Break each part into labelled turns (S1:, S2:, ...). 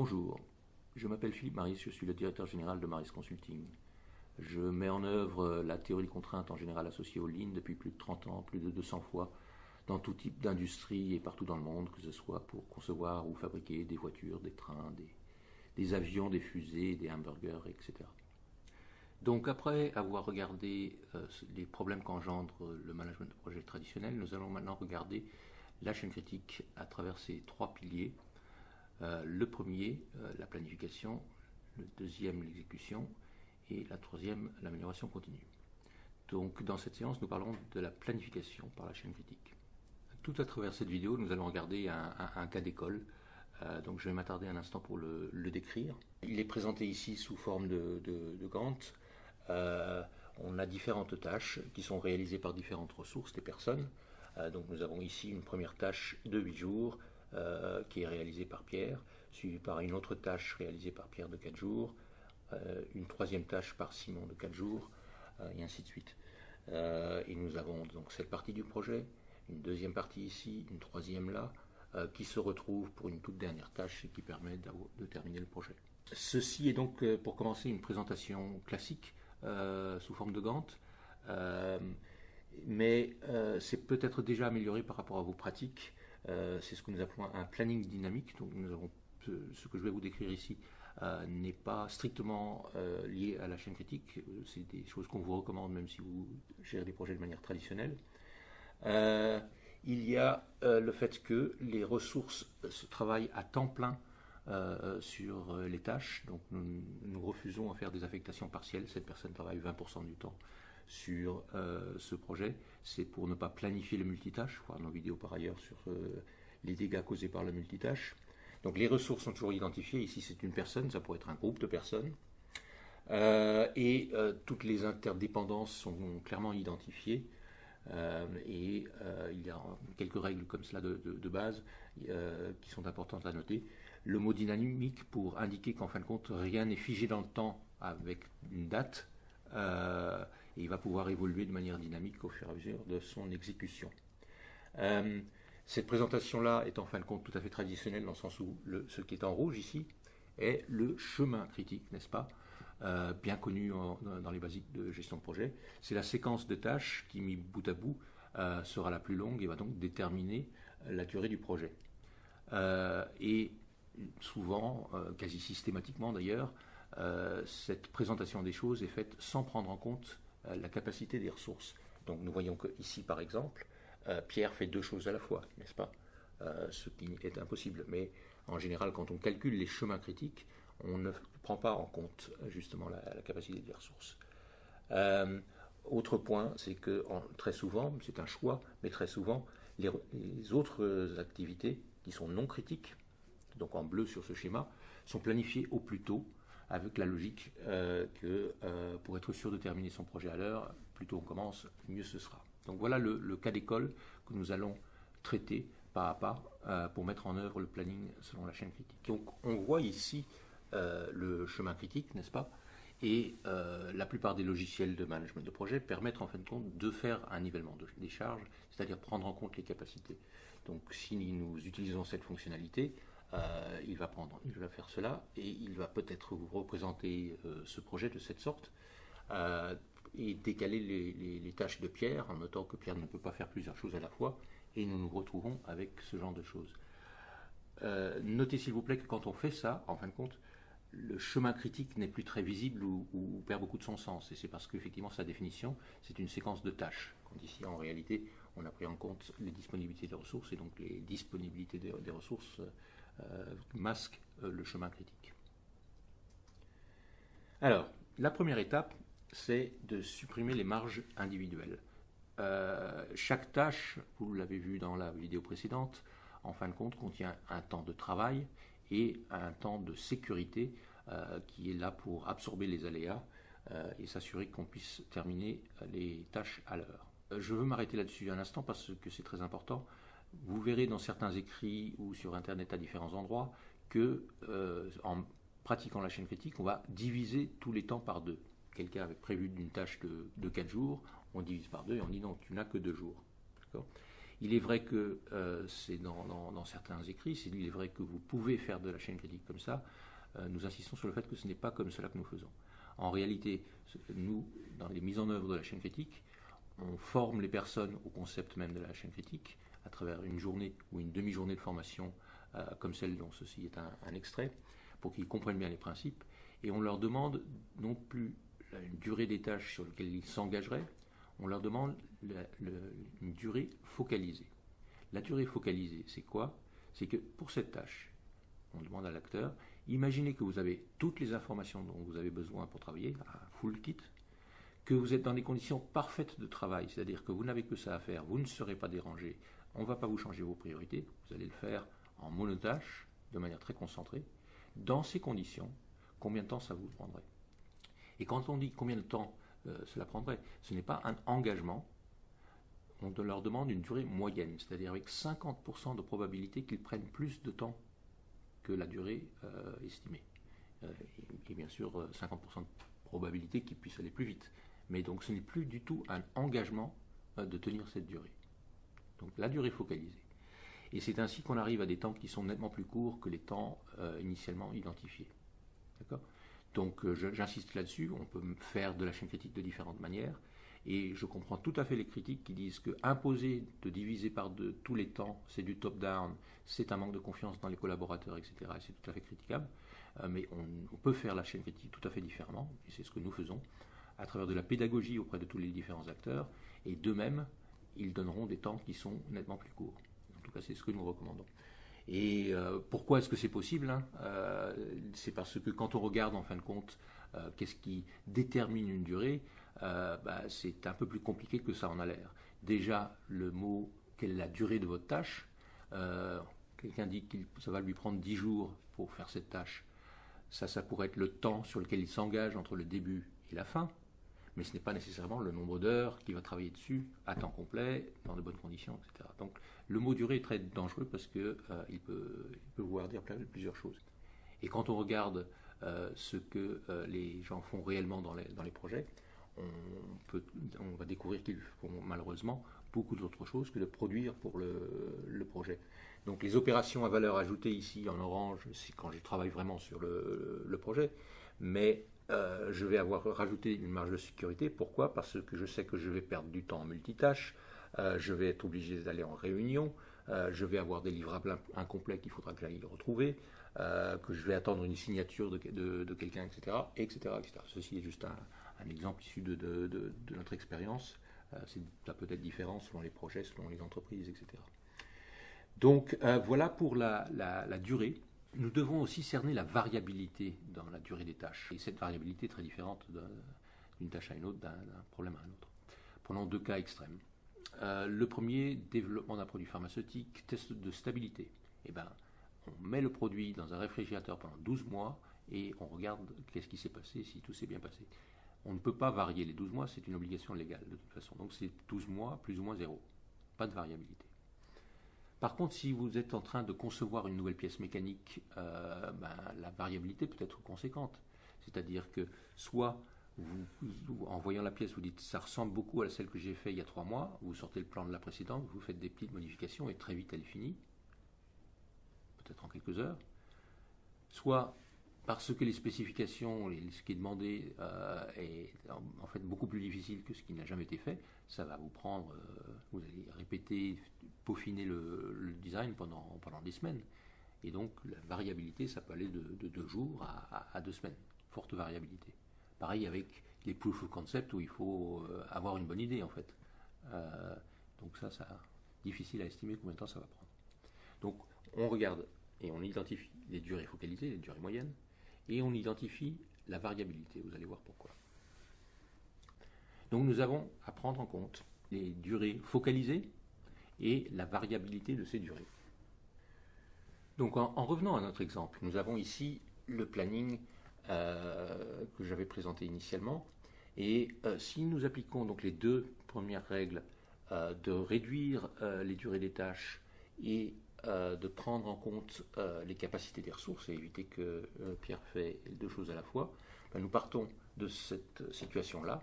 S1: Bonjour, je m'appelle Philippe Maris, je suis le directeur général de Maris Consulting. Je mets en œuvre la théorie de contrainte en général associée au Lean depuis plus de 30 ans, plus de 200 fois, dans tout type d'industrie et partout dans le monde, que ce soit pour concevoir ou fabriquer des voitures, des trains, des avions, des fusées, des hamburgers, etc. Donc après avoir regardé les problèmes qu'engendre le management de projet traditionnel, nous allons maintenant regarder la chaîne critique à travers ces trois piliers. Le premier, la planification, le deuxième, l'exécution, et la troisième, l'amélioration continue. Donc dans cette séance, nous parlons de la planification par la chaîne critique. Tout à travers cette vidéo, nous allons regarder un cas d'école. Donc je vais m'attarder un instant pour le décrire. Il est présenté ici sous forme de Gantt. On a différentes tâches qui sont réalisées par différentes ressources des personnes. Donc nous avons ici une première tâche de 8 jours qui est réalisée par Pierre, suivie par une autre tâche réalisée par Pierre de 4 jours, une troisième tâche par Simon de 4 jours, et ainsi de suite. Et nous avons donc cette partie du projet, une deuxième partie ici, une troisième là, qui se retrouve pour une toute dernière tâche et qui permet de terminer le projet. Ceci est donc pour commencer une présentation classique sous forme de Gantt, mais c'est peut-être déjà amélioré par rapport à vos pratiques. C'est ce que nous appelons un planning dynamique. Donc nous avons ce que je vais vous décrire ici n'est pas strictement lié à la chaîne critique. C'est des choses qu'on vous recommande même si vous gérez des projets de manière traditionnelle. Il y a le fait que les ressources se travaillent à temps plein sur les tâches. Donc nous refusons à faire des affectations partielles. Cette personne travaille 20% du temps sur ce projet. C'est pour ne pas planifier le multitâche. Voir nos vidéos par ailleurs sur les dégâts causés par le multitâche. Donc les ressources sont toujours identifiées. Ici c'est une personne, ça pourrait être un groupe de personnes. Toutes les interdépendances sont clairement identifiées. Il y a quelques règles comme cela de base qui sont importantes à noter. Le mot dynamique pour indiquer qu'en fin de compte rien n'est figé dans le temps avec une date et il va pouvoir évoluer de manière dynamique au fur et à mesure de son exécution. Cette présentation-là est en fin de compte tout à fait traditionnelle dans le sens où ce qui est en rouge ici est le chemin critique, n'est-ce pas ? Bien connu dans les basiques de gestion de projet. C'est la séquence de tâches qui, mis bout à bout, sera la plus longue et va donc déterminer la durée du projet. Et souvent, quasi systématiquement d'ailleurs, cette présentation des choses est faite sans prendre en compte la capacité des ressources. Donc nous voyons que ici, par exemple, Pierre fait deux choses à la fois, n'est-ce pas ? Ce qui est impossible. Mais en général, quand on calcule les chemins critiques, on ne prend pas en compte justement la capacité des ressources. Autre point, c'est que très souvent, c'est un choix, mais très souvent, les autres activités qui sont non critiques, donc en bleu sur ce schéma, sont planifiées au plus tôt, avec la logique que pour être sûr de terminer son projet à l'heure, plus tôt on commence, mieux ce sera. Donc voilà le cas d'école que nous allons traiter pas à pas pour mettre en œuvre le planning selon la chaîne critique. Donc on voit ici le chemin critique, n'est-ce pas ? Et la plupart des logiciels de management de projet permettent en fin de compte de faire un nivellement des charges, c'est-à-dire prendre en compte les capacités. Donc si nous utilisons cette fonctionnalité, il va faire cela et il va peut-être vous représenter ce projet de cette sorte et décaler les tâches de Pierre en notant que Pierre ne peut pas faire plusieurs choses à la fois et nous nous retrouvons avec ce genre de choses. Notez s'il vous plaît que quand on fait ça, en fin de compte, le chemin critique n'est plus très visible ou perd beaucoup de son sens. Et c'est parce qu'effectivement, sa définition, c'est une séquence de tâches. Quand ici, en réalité, on a pris en compte les disponibilités des ressources et donc les disponibilités des ressources masquent le chemin critique. Alors, la première étape, c'est de supprimer les marges individuelles. Chaque tâche, vous l'avez vu dans la vidéo précédente, en fin de compte, contient un temps de travail et un temps de sécurité qui est là pour absorber les aléas et s'assurer qu'on puisse terminer les tâches à l'heure. Je veux m'arrêter là-dessus un instant parce que c'est très important. Vous verrez dans certains écrits ou sur Internet à différents endroits que en pratiquant la chaîne critique, on va diviser tous les temps par deux. Quelqu'un avait prévu une tâche de 4 jours, on divise par deux et on dit non, tu n'as que 2 jours. Il est vrai que c'est dans certains écrits, il est vrai que vous pouvez faire de la chaîne critique comme ça. Nous insistons sur le fait que ce n'est pas comme cela que nous faisons. En réalité, nous, dans les mises en œuvre de la chaîne critique, on forme les personnes au concept même de la chaîne critique à travers une journée ou une demi-journée de formation comme celle dont ceci est un extrait, pour qu'ils comprennent bien les principes. Et on leur demande non plus une durée des tâches sur lesquelles ils s'engageraient, on leur demande une durée focalisée. La durée focalisée, c'est quoi? C'est que pour cette tâche, on demande à l'acteur, imaginez que vous avez toutes les informations dont vous avez besoin pour travailler, un full kit, que vous êtes dans des conditions parfaites de travail, c'est-à-dire que vous n'avez que ça à faire, vous ne serez pas dérangé, on ne va pas vous changer vos priorités, vous allez le faire en monotâche, de manière très concentrée. Dans ces conditions, combien de temps ça vous prendrait? Et quand on dit combien de temps cela prendrait, ce n'est pas un engagement, on leur demande une durée moyenne, c'est-à-dire avec 50% de probabilité qu'ils prennent plus de temps que la durée estimée. Et bien sûr, 50% de probabilité qu'ils puissent aller plus vite. Mais donc ce n'est plus du tout un engagement de tenir cette durée. Donc la durée focalisée. Et c'est ainsi qu'on arrive à des temps qui sont nettement plus courts que les temps initialement identifiés. D'accord? Donc j'insiste là-dessus, on peut faire de la chaîne critique de différentes manières, et je comprends tout à fait les critiques qui disent que imposer de diviser par deux tous les temps, c'est du top-down, c'est un manque de confiance dans les collaborateurs, etc. Et c'est tout à fait critiquable, mais on peut faire la chaîne critique tout à fait différemment, et c'est ce que nous faisons, à travers de la pédagogie auprès de tous les différents acteurs, et d'eux-mêmes, ils donneront des temps qui sont nettement plus courts. En tout cas, c'est ce que nous recommandons. Et pourquoi est-ce que c'est possible, hein? C'est parce que quand on regarde en fin de compte qu'est-ce qui détermine une durée, c'est un peu plus compliqué que ça en a l'air. Déjà, le mot quelle est la durée de votre tâche, quelqu'un dit que ça va lui prendre 10 jours pour faire cette tâche. Ça pourrait être le temps sur lequel il s'engage entre le début et la fin, mais ce n'est pas nécessairement le nombre d'heures qu'il va travailler dessus à temps complet, dans de bonnes conditions, etc. Donc le mot durée est très dangereux parce qu'il peut vouloir dire plusieurs choses. Et quand on regarde ce que les gens font réellement dans les projets, on va découvrir qu'ils font malheureusement beaucoup d'autres choses que de produire pour le projet. Donc les opérations à valeur ajoutée ici en orange, c'est quand je travaille vraiment sur le projet, mais je vais avoir rajouté une marge de sécurité. Pourquoi? Parce que je sais que je vais perdre du temps en multitâche, je vais être obligé d'aller en réunion, je vais avoir des livrables incomplets qu'il faudra que j'aille retrouver, que je vais attendre une signature de quelqu'un, etc., etc., etc. Ceci est juste un exemple issu de notre expérience. Ça peut être différent selon les projets, selon les entreprises, etc. Donc voilà pour la durée. Nous devons aussi cerner la variabilité dans la durée des tâches. Et cette variabilité est très différente d'une tâche à une autre, d'un problème à un autre. Prenons deux cas extrêmes. Le premier, développement d'un produit pharmaceutique, test de stabilité. Eh bien, on met le produit dans un réfrigérateur pendant 12 mois et on regarde qu'est-ce qui s'est passé, si tout s'est bien passé. On ne peut pas varier les 12 mois, c'est une obligation légale de toute façon. Donc c'est 12 mois plus ou moins zéro. Pas de variabilité. Par contre, si vous êtes en train de concevoir une nouvelle pièce mécanique, la variabilité peut être conséquente. C'est-à-dire que soit en voyant la pièce, vous dites ça ressemble beaucoup à celle que j'ai faite il y a 3 mois, vous sortez le plan de la précédente, vous faites des petites modifications et très vite elle est finie, peut-être en quelques heures. Soit parce que les spécifications, ce qui est demandé est en fait beaucoup plus difficile que ce qui n'a jamais été fait, ça va vous prendre, vous allez répéter, peaufiner le design pendant des semaines. Et donc la variabilité, ça peut aller de 2 jours à 2 semaines, forte variabilité. Pareil avec les proof of concept où il faut avoir une bonne idée en fait. Donc ça difficile à estimer combien de temps ça va prendre. Donc on regarde et on identifie les durées focalisées, les durées moyennes, et on identifie la variabilité. Vous allez voir pourquoi. Donc nous avons à prendre en compte les durées focalisées et la variabilité de ces durées. Donc en revenant à notre exemple, nous avons ici le planning que j'avais présenté initialement, et si nous appliquons donc les 2 premières règles de réduire les durées des tâches et de prendre en compte les capacités des ressources et éviter que Pierre fait 2 choses à la fois, nous partons de cette situation-là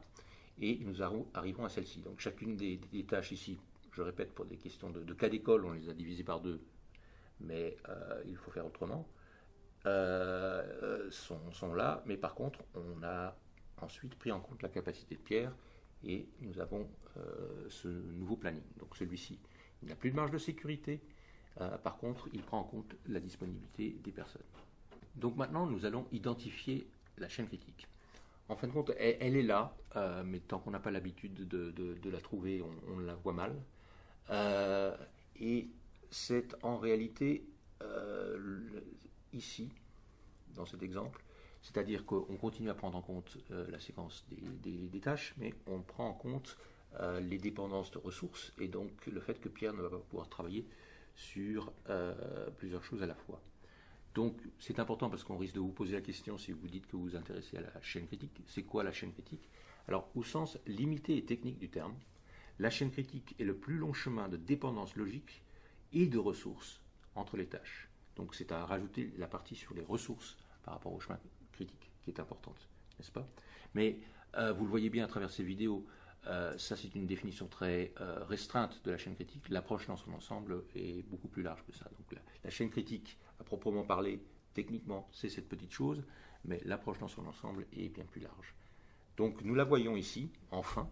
S1: et nous arrivons à celle-ci. Donc chacune des tâches ici, je répète, pour des questions de cas d'école, on les a divisés par 2, mais il faut faire autrement, sont là, mais par contre, on a ensuite pris en compte la capacité de Pierre et nous avons ce nouveau planning. Donc celui-ci, il n'a plus de marge de sécurité, par contre, il prend en compte la disponibilité des personnes. Donc maintenant, nous allons identifier la chaîne critique. En fin de compte, elle est là, mais tant qu'on n'a pas l'habitude de la trouver, on la voit mal. Et c'est en réalité ici, dans cet exemple, c'est-à-dire qu'on continue à prendre en compte la séquence des tâches, mais on prend en compte les dépendances de ressources et donc le fait que Pierre ne va pas pouvoir travailler sur plusieurs choses à la fois. Donc c'est important parce qu'on risque de vous poser la question si vous dites que vous vous intéressez à la chaîne critique. C'est quoi la chaîne critique? Alors au sens limité et technique du terme, la chaîne critique est le plus long chemin de dépendance logique et de ressources entre les tâches. Donc c'est à rajouter la partie sur les ressources par rapport au chemin critique qui est importante, n'est-ce pas? Mais vous le voyez bien à travers ces vidéos, ça c'est une définition très restreinte de la chaîne critique. L'approche dans son ensemble est beaucoup plus large que ça. Donc la chaîne critique, à proprement parler, techniquement, c'est cette petite chose, mais l'approche dans son ensemble est bien plus large. Donc nous la voyons ici, enfin,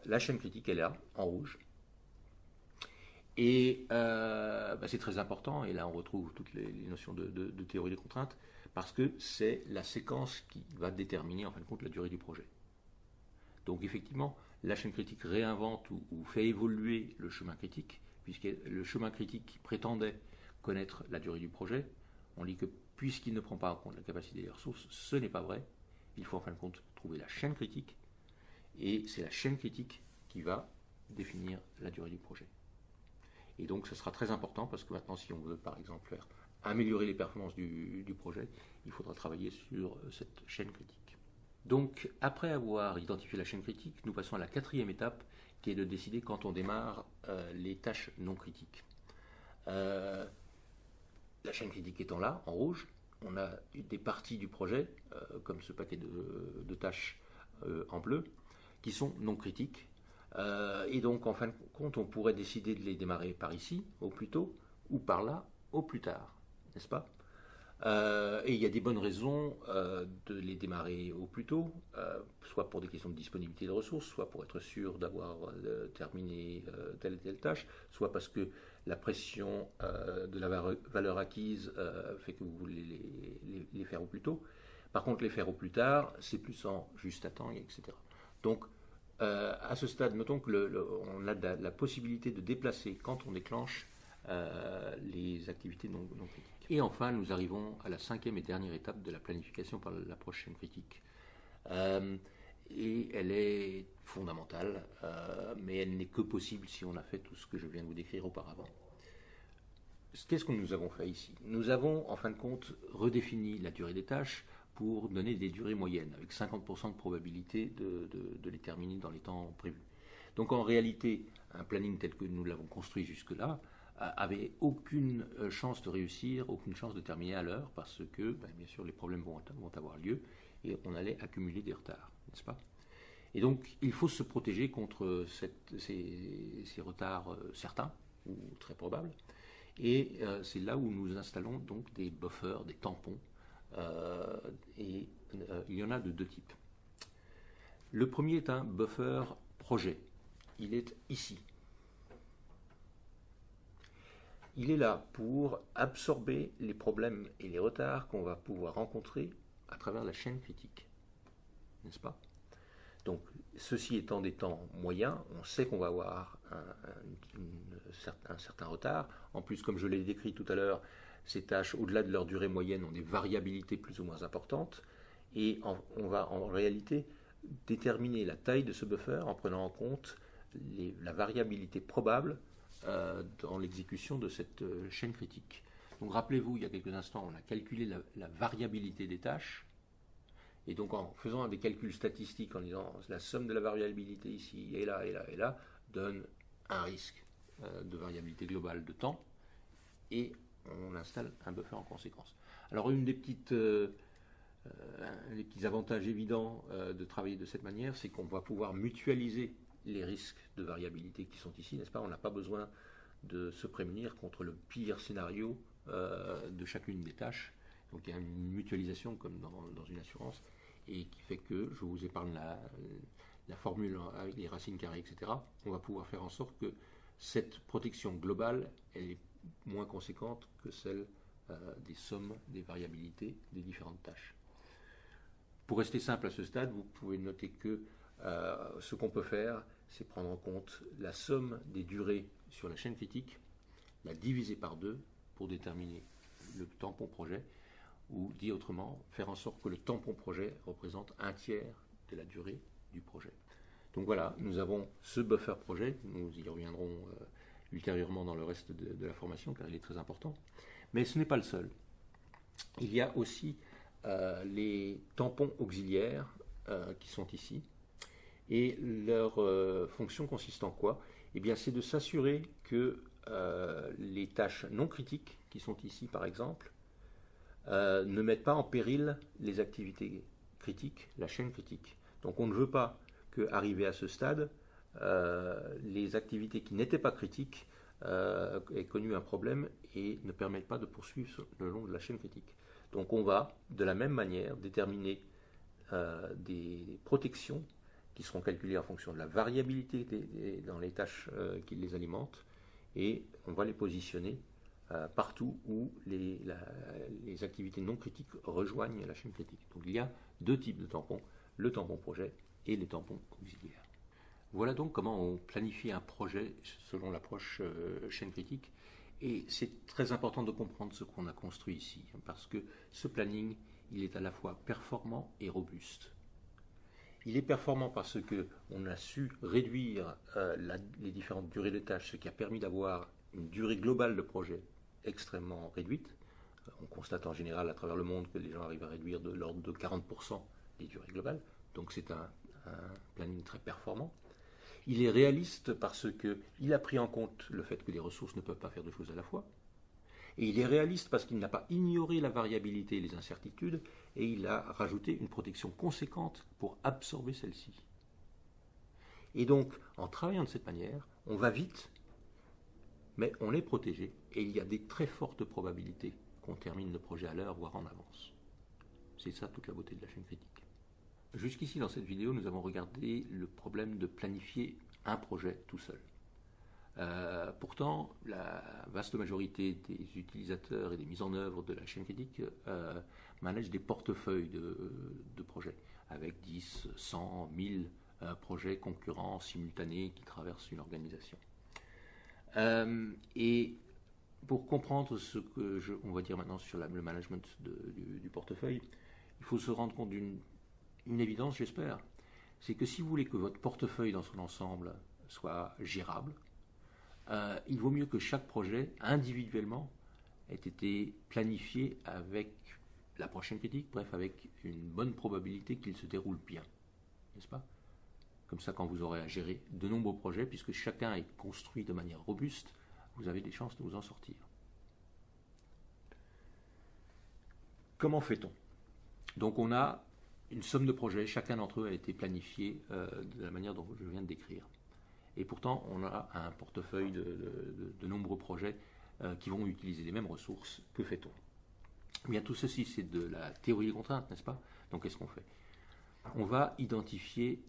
S1: la chaîne critique est là, en rouge. Et c'est très important, et là on retrouve toutes les notions de théorie des contraintes, parce que c'est la séquence qui va déterminer en fin de compte la durée du projet. Donc effectivement, la chaîne critique réinvente ou fait évoluer le chemin critique, puisque le chemin critique qui prétendait connaître la durée du projet, on dit que puisqu'il ne prend pas en compte la capacité des ressources, ce n'est pas vrai. Il faut en fin de compte trouver la chaîne critique, et c'est la chaîne critique qui va définir la durée du projet. Et donc ce sera très important parce que maintenant, si on veut par exemple faire améliorer les performances du projet, il faudra travailler sur cette chaîne critique. Donc après avoir identifié la chaîne critique, nous passons à la 4e étape qui est de décider quand on démarre les tâches non critiques. La chaîne critique étant là, en rouge, on a des parties du projet, comme ce paquet de tâches en bleu, qui sont non critiques. Et donc en fin de compte, on pourrait décider de les démarrer par ici, au plus tôt, ou par là, au plus tard, n'est-ce pas? Et il y a des bonnes raisons de les démarrer au plus tôt, soit pour des questions de disponibilité de ressources, soit pour être sûr d'avoir terminé telle et telle tâche, soit parce que la pression de la valeur acquise fait que vous voulez les faire au plus tôt. Par contre, les faire au plus tard, c'est plus en juste à temps, etc. Donc, à ce stade, notons qu'on a la possibilité de déplacer, quand on déclenche, les activités non critiques. Et enfin, nous arrivons à la 5e et dernière étape de la planification par l'approche chaîne critique. Et elle est fondamentale, mais elle n'est que possible si on a fait tout ce que je viens de vous décrire auparavant. Qu'est-ce que nous avons fait ici? Nous avons, en fin de compte, redéfini la durée des tâches pour donner des durées moyennes, avec 50% de probabilité de les terminer dans les temps prévus. Donc en réalité, un planning tel que nous l'avons construit jusque-là avait aucune chance de réussir, aucune chance de terminer à l'heure, parce que, bien sûr, les problèmes vont avoir lieu et on allait accumuler des retards, n'est-ce pas? Et donc, il faut se protéger contre ces retards certains, ou très probables, et c'est là où nous installons donc des buffers, des tampons, et il y en a de 2 types. Le premier est un buffer projet. Il est ici. Il est là pour absorber les problèmes et les retards qu'on va pouvoir rencontrer à travers la chaîne critique. N'est-ce pas? Donc, ceci étant des temps moyens, on sait qu'on va avoir un certain retard. En plus, comme je l'ai décrit tout à l'heure, ces tâches, au-delà de leur durée moyenne, ont des variabilités plus ou moins importantes. Et on va en réalité déterminer la taille de ce buffer en prenant en compte la variabilité probable dans l'exécution de cette chaîne critique. Donc rappelez-vous, il y a quelques instants, on a calculé la variabilité des tâches. Et donc en faisant des calculs statistiques en disant la somme de la variabilité ici et là et là et là donne un risque de variabilité globale de temps et on installe un buffer en conséquence. Alors une des petits avantages évidents de travailler de cette manière, c'est qu'on va pouvoir mutualiser les risques de variabilité qui sont ici, n'est-ce pas? On n'a pas besoin de se prémunir contre le pire scénario de chacune des tâches. Donc il y a une mutualisation comme dans une assurance, et qui fait que je vous épargne la formule avec les racines carrées, etc. On va pouvoir faire en sorte que cette protection globale, elle est moins conséquente que celle des sommes des variabilités des différentes tâches. Pour rester simple à ce stade, vous pouvez noter que ce qu'on peut faire, c'est prendre en compte la somme des durées sur la chaîne critique, la diviser par 2 pour déterminer le tampon projet, ou dit autrement, faire en sorte que le tampon projet représente 1/3 de la durée du projet. Donc voilà, nous avons ce buffer projet, nous y reviendrons ultérieurement dans le reste de la formation, car il est très important. Mais ce n'est pas le seul. Il y a aussi les tampons auxiliaires qui sont ici. Et leur fonction consiste en quoi? Eh bien, c'est de s'assurer que les tâches non critiques, qui sont ici par exemple, ne mettent pas en péril les activités critiques, la chaîne critique. Donc on ne veut pas qu'arrivé à ce stade, les activités qui n'étaient pas critiques aient connu un problème et ne permettent pas de poursuivre le long de la chaîne critique. Donc on va, de la même manière, déterminer des protections qui seront calculées en fonction de la variabilité dans les tâches qui les alimentent, et on va les positionner partout où les activités non critiques rejoignent la chaîne critique. Donc il y a 2 types de tampons, le tampon projet et les tampons auxiliaires. Voilà donc comment on planifie un projet selon l'approche chaîne critique. Et c'est très important de comprendre ce qu'on a construit ici, parce que ce planning, il est à la fois performant et robuste. Il est performant parce qu'on a su réduire les différentes durées de tâches, ce qui a permis d'avoir une durée globale de projet extrêmement réduite. On constate en général à travers le monde que les gens arrivent à réduire de l'ordre de 40% les durées globales. Donc c'est un planning très performant. Il est réaliste parce qu'il a pris en compte le fait que les ressources ne peuvent pas faire deux choses à la fois. Et il est réaliste parce qu'il n'a pas ignoré la variabilité et les incertitudes, et il a rajouté une protection conséquente pour absorber celle-ci. Et donc, en travaillant de cette manière, on va vite, mais on est protégé, et il y a des très fortes probabilités qu'on termine le projet à l'heure, voire en avance. C'est ça toute la beauté de la chaîne critique. Jusqu'ici, dans cette vidéo, nous avons regardé le problème de planifier un projet tout seul. Pourtant, la vaste majorité des utilisateurs et des mises en œuvre de la chaîne critique managent des portefeuilles de projets, avec 10, 100, 1000 projets concurrents, simultanés, qui traversent une organisation. Et pour comprendre ce que on va dire maintenant sur le management du portefeuille, il faut se rendre compte d'une évidence, j'espère. C'est que si vous voulez que votre portefeuille dans son ensemble soit gérable, il vaut mieux que chaque projet, individuellement, ait été planifié avec la prochaine critique, bref, avec une bonne probabilité qu'il se déroule bien. N'est-ce pas? Comme ça, quand vous aurez à gérer de nombreux projets, puisque chacun est construit de manière robuste, vous avez des chances de vous en sortir. Comment fait-on? Donc on a une somme de projets, chacun d'entre eux a été planifié de la manière dont je viens de décrire. Et pourtant, on a un portefeuille de nombreux projets qui vont utiliser les mêmes ressources. Que fait-on? Eh bien, tout ceci, c'est de la théorie des contraintes, n'est-ce pas? Donc, qu'est-ce qu'on fait? On va identifier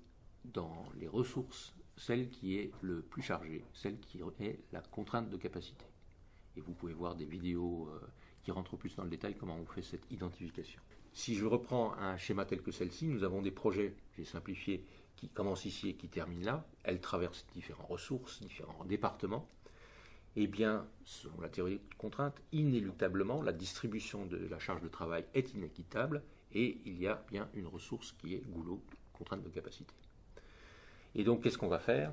S1: dans les ressources celle qui est le plus chargée, celle qui est la contrainte de capacité. Et vous pouvez voir des vidéos qui rentrent plus dans le détail comment on fait cette identification. Si je reprends un schéma tel que celle-ci, nous avons des projets, j'ai simplifié, qui commencent ici et qui terminent là. Elles traversent différentes ressources, différents départements. Eh bien, selon la théorie de contrainte, inéluctablement, la distribution de la charge de travail est inéquitable et il y a bien une ressource qui est goulot, contrainte de capacité. Et donc, qu'est-ce qu'on va faire?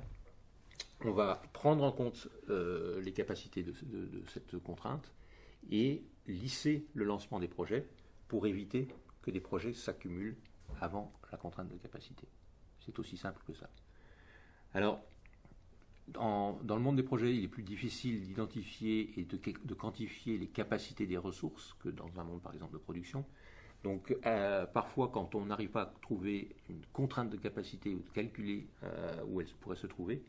S1: On va prendre en compte les capacités de cette contrainte et lisser le lancement des projets pour éviter que des projets s'accumulent avant la contrainte de capacité. C'est aussi simple que ça. Alors, dans le monde des projets, il est plus difficile d'identifier et de quantifier les capacités des ressources que dans un monde, par exemple, de production. Donc parfois quand on n'arrive pas à trouver une contrainte de capacité ou de calculer où elle pourrait se trouver,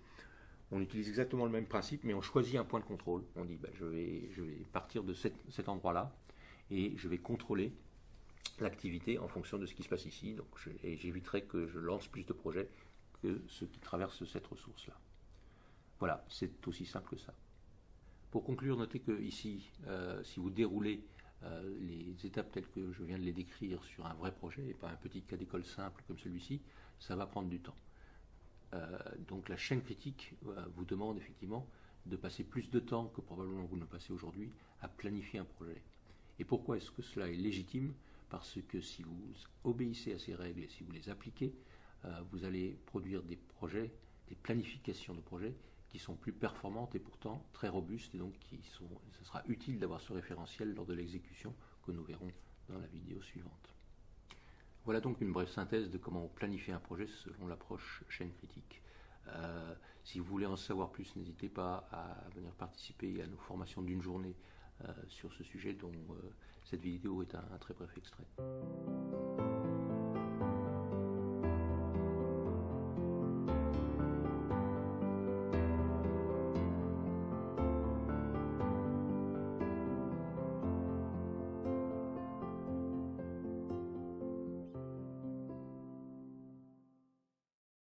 S1: on utilise exactement le même principe, mais on choisit un point de contrôle. On dit je vais partir de cet endroit-là et je vais contrôler l'activité en fonction de ce qui se passe ici. Donc, et j'éviterai que je lance plus de projets que ceux qui traversent cette ressource-là. Voilà, c'est aussi simple que ça. Pour conclure, notez que ici, si vous déroulez les étapes telles que je viens de les décrire sur un vrai projet et pas un petit cas d'école simple comme celui-ci, ça va prendre du temps. Donc la chaîne critique vous demande effectivement de passer plus de temps que probablement vous ne passez aujourd'hui à planifier un projet. Et pourquoi est-ce que cela est légitime? Parce que si vous obéissez à ces règles et si vous les appliquez, vous allez produire des projets, des planifications de projets qui sont plus performantes et pourtant très robustes, et donc ce sera utile d'avoir ce référentiel lors de l'exécution que nous verrons dans la vidéo suivante. Voilà donc une brève synthèse de comment planifier un projet selon l'approche chaîne critique. Si vous voulez en savoir plus, n'hésitez pas à venir participer à nos formations d'une journée sur ce sujet dont cette vidéo est un très bref extrait.